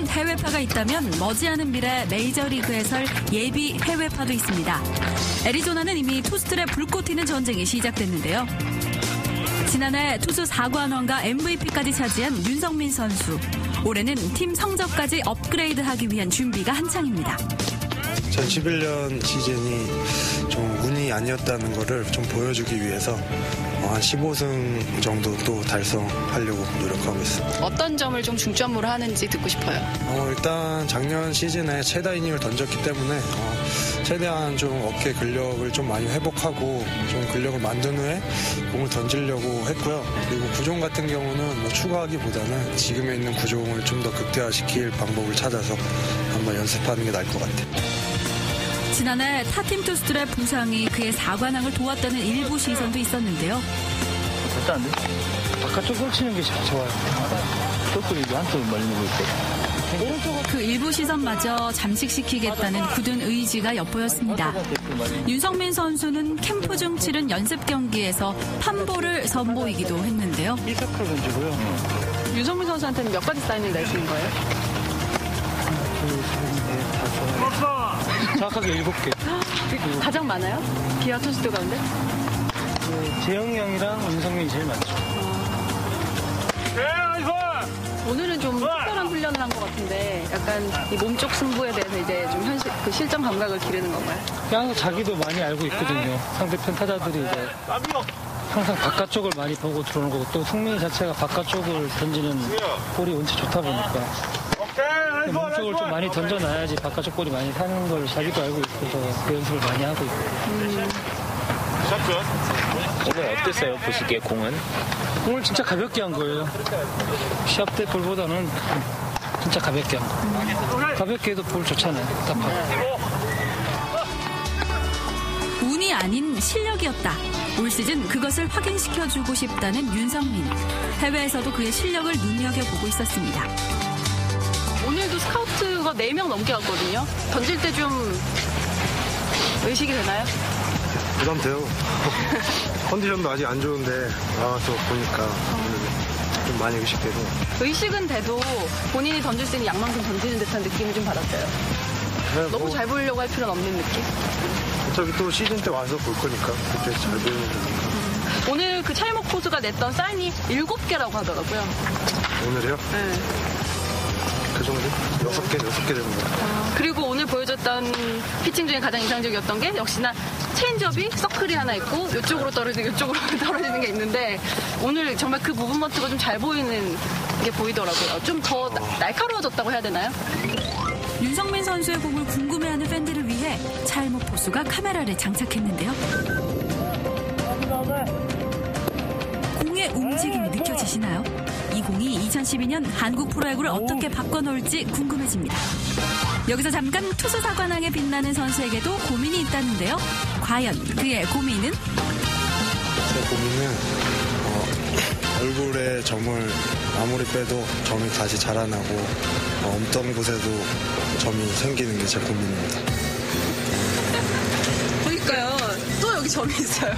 해외파가 있다면 머지않은 미래 메이저리그에 설 예비 해외파도 있습니다. 애리조나는 이미 투수들의 불꽃 튀는 전쟁이 시작됐는데요. 지난해 투수 4관왕과 MVP까지 차지한 윤성민 선수. 올해는 팀 성적까지 업그레이드하기 위한 준비가 한창입니다. 2011년 시즌이 좀 운이 아니었다는 거를 좀 보여주기 위해서 한 15승 정도 또 달성하려고 노력하고 있습니다. 어떤 점을 좀 중점으로 하는지 듣고 싶어요. 일단 작년 시즌에 최다 이닝을 던졌기 때문에 최대한 좀 어깨 근력을 좀 많이 회복하고 좀 근력을 만든 후에 공을 던지려고 했고요. 그리고 구종 같은 경우는 뭐 추가하기보다는 지금에 있는 구종을 좀 더 극대화시킬 방법을 찾아서 한번 연습하는 게 나을 것 같아요. 지난해 타팀 투수들의 부상이 그의 4관왕을 도왔다는 일부 시선도 있었는데요. 절대 안 돼. 바깥쪽으로 치는 게 좋아요. 턱걸이 한쪽 멀리 보고 있어요. 그 일부 시선마저 잠식시키겠다는 굳은 의지가 엿보였습니다. 윤성민 선수는 캠프 중 치른 연습 경기에서 판볼을 선보이기도 했는데요. 이서클 던지고요. 윤성민 선수한테는 몇 가지 사인을 낼 수 있는 거예요? 정확하게 7개. 가장 많아요? 기아 투수들 가운데? 재영이 형이랑 윤성민이 제일 많죠. 오늘은 좀 특별한 훈련을 한 것 같은데 약간 이 몸쪽 승부에 대해서 이제 좀 그 실전 감각을 기르는 건가요? 그냥 자기도 많이 알고 있거든요. 상대편 타자들이 이제 항상 바깥쪽을 많이 보고 들어오는 거고 또 승민이 자체가 바깥쪽을 던지는 볼이 원체 좋다 보니까 몸쪽을 좀 많이 던져놔야지 바깥쪽 볼이 많이 사는 걸 자기도 알고 있어서 그 연습을 많이 하고 있고. 오늘 어땠어요? 보시기에 공은? 공을 진짜 가볍게 한 거예요. 시합 때 볼보다는 진짜 가볍게 한 거. 가볍게 해도 볼 좋잖아요. 답하고. 운이 아닌 실력이었다. 올 시즌 그것을 확인시켜주고 싶다는 윤성민. 해외에서도 그의 실력을 눈여겨보고 있었습니다. 오늘도 스카우트가 4명 넘게 왔거든요. 던질 때 좀 의식이 되나요? 부담돼요. 컨디션도 아직 안 좋은데 나와서 보니까 좀 많이 의식되고. 의식은 돼도 본인이 던질 수 있는 양만큼 던지는 듯한 느낌을 좀 받았어요. 네, 너무 잘 보이려고 할 필요는 없는 느낌? 어차피 또 시즌 때 와서 볼 거니까 그때 잘 보이면 되니까. 오늘 그 찰목 포수가 냈던 사인이 7개라고 하더라고요. 오늘이요? 네. 그 정도? 6개 되는 거예요. 그리고 오늘 보여줬던 피칭 중에 가장 인상적이었던 게 역시나 체인지업이 서클이 하나 있고 이쪽으로 떨어지는 이쪽으로 떨어지는 게 있는데 오늘 정말 그 무브먼트가 좀 잘 보이는 게 보이더라고요. 좀 더 날카로워졌다고 해야 되나요? 윤성민 선수의 공을 궁금해하는 팬들을 위해 찰목 포수가 카메라를 장착했는데요. 공의 움직임이 느껴지시나요? 이 공이 2012년 한국 프로야구를 어떻게 바꿔놓을지 궁금해집니다. 여기서 잠깐 투수 4관왕에 빛나는 선수에게도 고민이 있다는데요. 과연 그의 고민은? 제 고민은 얼굴에 점을 아무리 빼도 점이 다시 자라나고 없던 곳에도 점이 생기는 게 제 고민입니다. 보니까요. 또 여기 점이 있어요.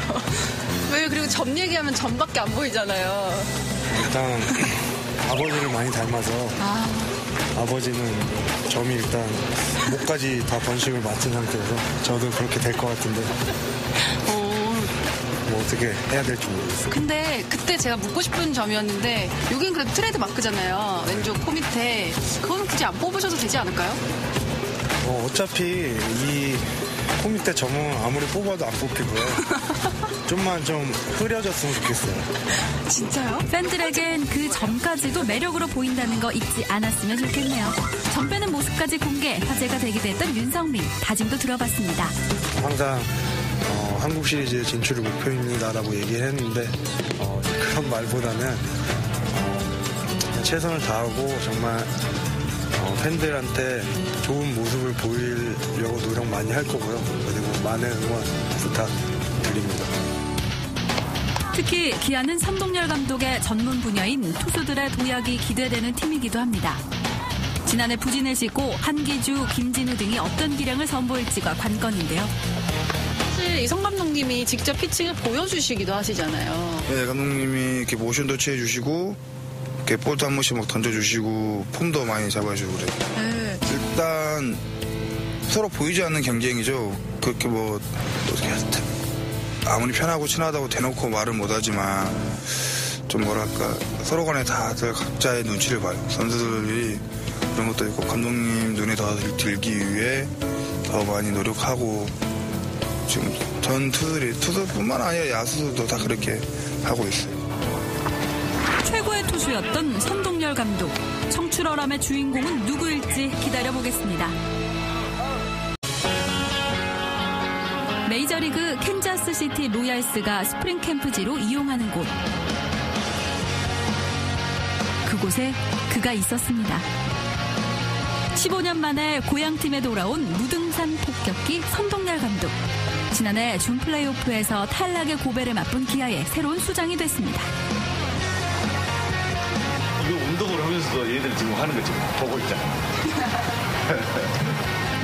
왜 그리고 점 얘기하면 점밖에 안 보이잖아요. 일단 아버지를 많이 닮아서 아버지는 점이 일단 목까지 다 번식을 맡은 상태여서 저도 그렇게 될 것 같은데 뭐 어떻게 해야 될지 모르겠어요. 근데 그때 제가 묻고 싶은 점이었는데 여긴 그래도 트레이드 마크잖아요. 왼쪽 코 밑에. 그거는 굳이 안 뽑으셔도 되지 않을까요? 어차피 이 코 밑에 점은 아무리 뽑아도 안 뽑히고요. 좀만 좀 흐려졌으면 좋겠어요. 진짜요? 팬들에겐 그 점까지도 매력으로 보인다는 거 잊지 않았으면 좋겠네요. 점 빼는 모습까지 공개, 화제가 되기도 했던 윤성민. 다짐도 들어봤습니다. 항상 한국 시리즈 진출을 목표입니다라고 얘기했는데 그런 말보다는 그냥 최선을 다하고 정말 팬들한테 좋은 모습을 보이려고 노력 많이 할 거고요. 그리고 많은 응원 부탁드립니다. 특히 기아는 선동열 감독의 전문 분야인 투수들의 도약이 기대되는 팀이기도 합니다. 지난해 부진을 싣고 한기주, 김진우 등이 어떤 기량을 선보일지가 관건인데요. 사실 이성 감독님이 직접 피칭을 보여주시기도 하시잖아요. 네, 감독님이 이렇게 모션도 취해주시고 이렇게 볼도 한 번씩 막 던져주시고 폼도 많이 잡아주고 그래요. 일단 서로 보이지 않는 경쟁이죠. 그렇게 뭐 아무리 편하고 친하다고 대놓고 말은 못하지만 좀 뭐랄까 서로 간에 다들 각자의 눈치를 봐요. 선수들이 그런 것도 있고 감독님 눈에 더 들기 위해 더 많이 노력하고 지금 전 투수뿐만 아니라 야수들도 다 그렇게 하고 있어요. 최고의 투수였던 선동열 감독. 청출어람의 주인공은 누구일지 기다려보겠습니다. 메이저리그 캔자스시티 로얄스가 스프링 캠프지로 이용하는 곳. 그곳에 그가 있었습니다. 15년 만에 고향팀에 돌아온 무등산 폭격기 선동열 감독. 지난해 준 플레이오프에서 탈락의 고배를 맛본 기아의 새로운 수장이 됐습니다. 이거 운동을 하면서도 얘들 지금 하는 거 지금 보고 있잖아요.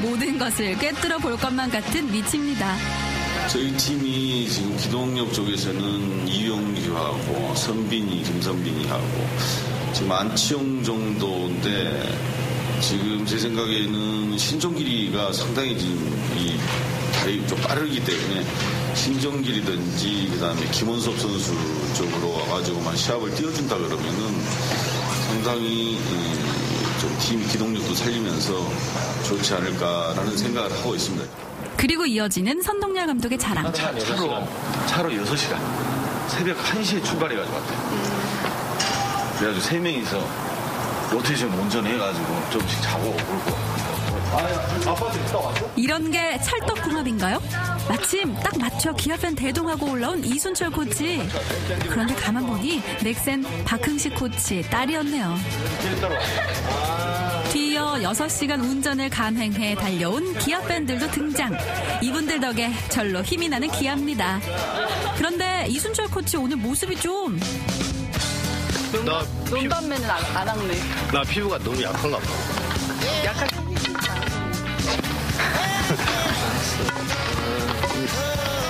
모든 것을 꿰뚫어 볼 것만 같은 위치입니다. 저희 팀이 지금 기동력 쪽에서는 이용규하고 선빈이, 김선빈이 하고 지금 안치홍 정도인데 지금 제 생각에는 신종길이가 상당히 지금 이 다리 좀 빠르기 때문에 신종길이든지 그다음에 김원섭 선수 쪽으로 와가지고만 시합을 띄워준다 그러면은 상당히 좀 팀 기동력도 살리면서 좋지 않을까라는 생각을 하고 있습니다. 그리고 이어지는 선동열 감독의 자랑. 차로 6시간. 새벽 1시에 출발해가지고 왔대요. 그래가지고 3명이서 로테이션 운전해가지고 조금씩 자고 오고. 아빠한테 갔다 왔어? 이런 게 찰떡궁합인가요? 마침 딱 맞춰 기아팬 대동하고 올라온 이순철 코치. 그런데 가만 보니 넥센 박흥식 코치 딸이었네요. 뒤이어 6시간 운전을 감행해 달려온 기아팬들도 등장. 이분들 덕에 절로 힘이 나는 기아입니다. 그런데 이순철 코치 오늘 모습이 좀... 논밤매는 안 하네. 나 피부가 너무 약한가 봐. 약간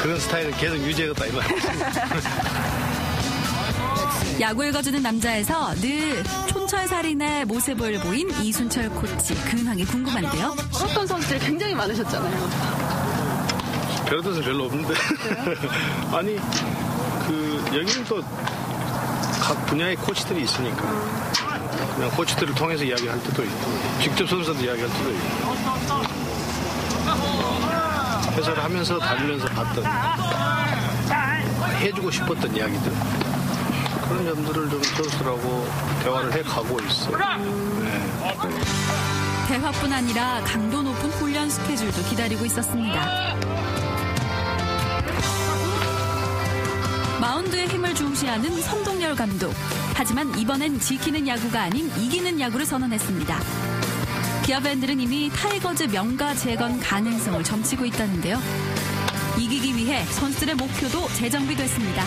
그런 스타일은 계속 유지해야겠다 이거. 야구 읽어주는 남자에서 늘 촌철살인의 모습을 보인 이순철 코치. 근황이 궁금한데요. 어떤 선수들이 굉장히 많으셨잖아요. 별 뜻은 별로 없는데. 아니 여기는 또 각 분야의 코치들이 있으니까 그냥 코치들을 통해서 이야기할 때도 있고 직접 선수한테 이야기할 때도 있고 해설을 하면서 다니면서 봤던 해주고 싶었던 이야기들 그런 점들을 좀 선수들하고 대화를 해가고 있어요. 네. 대화뿐 아니라 강도 높은 훈련 스케줄도 기다리고 있었습니다. 마운드의 힘을 중시하는 선동열 감독. 하지만 이번엔 지키는 야구가 아닌 이기는 야구를 선언했습니다. 기아팬들은 이미 타이거즈 명가 재건 가능성을 점치고 있다는데요. 이기기 위해 선수들의 목표도 재정비됐습니다.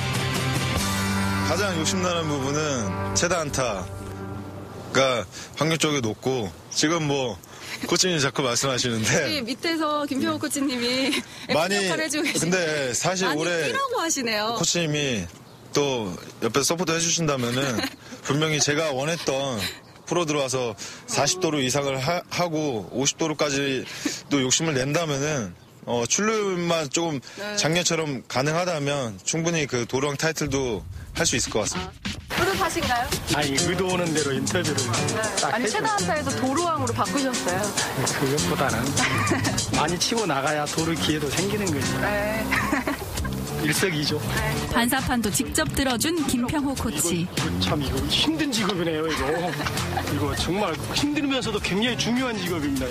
가장 욕심나는 부분은 최다 안타가 확률 쪽에 높고 지금 뭐 코치님이 자꾸 말씀하시는데 밑에서 김평호 코치님이 많이 역할을 해주고 계신데 근데 사실 많이 올해 뛰라고 하시네요. 코치님이 또 옆에서 서포트 해주신다면은 분명히 제가 원했던 프로 들어와서 40도루 이상을 하고 50도루까지도 욕심을 낸다면은 출루만 조금 작년처럼 가능하다면 충분히 그 도루왕 타이틀도 할 수 있을 것 같습니다. 뿌듯하신가요? 아니 의도오는 대로 인터뷰를 딱 아니 최다 안타에서 도루왕으로 바꾸셨어요. 그것보다는 많이 치고 나가야 도루 기회도 생기는 거죠. 네. 일석이조. 반사판도 직접 들어준 김평호 코치. 참 이거 힘든 직업이네요. 이거 정말 힘들면서도 굉장히 중요한 직업입니다.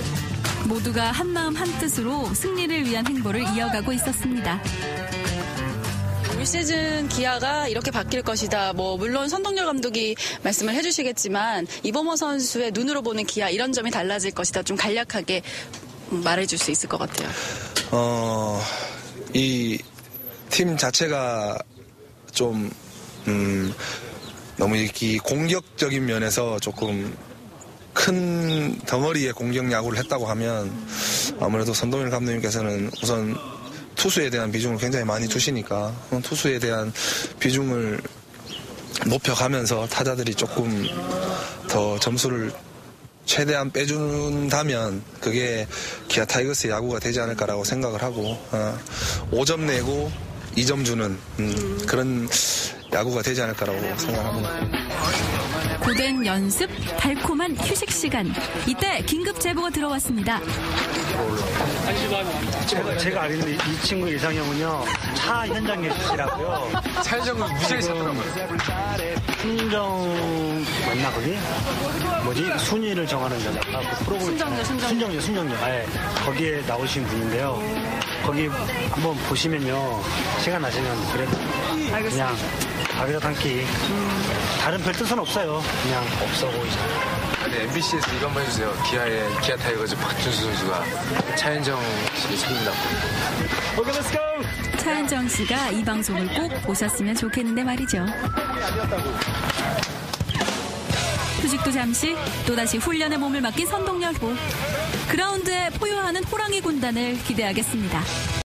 모두가 한마음 한뜻으로 승리를 위한 행보를 이어가고 있었습니다. 올 시즌 기아가 이렇게 바뀔 것이다. 물론 선동열 감독이 말씀을 해주시겠지만 이범호 선수의 눈으로 보는 기아 이런 점이 달라질 것이다. 좀 간략하게 말해줄 수 있을 것 같아요. 이 팀 자체가 좀 너무 이렇게 공격적인 면에서 조금 큰 덩어리의 공격 야구를 했다고 하면 아무래도 선동열 감독님께서는 우선 투수에 대한 비중을 굉장히 많이 두시니까 투수에 대한 비중을 높여가면서 타자들이 조금 더 점수를 최대한 빼준다면 그게 기아 타이거스의 야구가 되지 않을까라고 생각을 하고 5점 내고 2점 주는 그런 야구가 되지 않을까라고 생각합니다. 고된 연습, 달콤한 휴식 시간. 이때 긴급 제보가 들어왔습니다. 제가 알기로는 이 친구 이상형은요, 차 현장 예술이라고요. 차 현장은 무지하게 찾더라고요. 순정 맞나 거기? 뭐지? 순위를 정하는 여자가 그 프로그램 순정녀. 네, 거기에 나오신 분인데요. 거기 한번 보시면요, 시간 나시면 그래도 그냥 밥이라도 한 끼. 다른 별 뜻은 없어요. 그냥 없어 보이잖아요. 네, MBC에서 이거 한번 해주세요. 기아 타이거즈 박준수 선수가 차현정 씨를 찾는다고. 오케이, 렛츠 고! 차현정 씨가 이 방송을 꼭 보셨으면 좋겠는데 말이죠. 휴식도 잠시, 또다시 훈련에 몸을 맡긴 선동열보. 그라운드에 포효하는 호랑이 군단을 기대하겠습니다.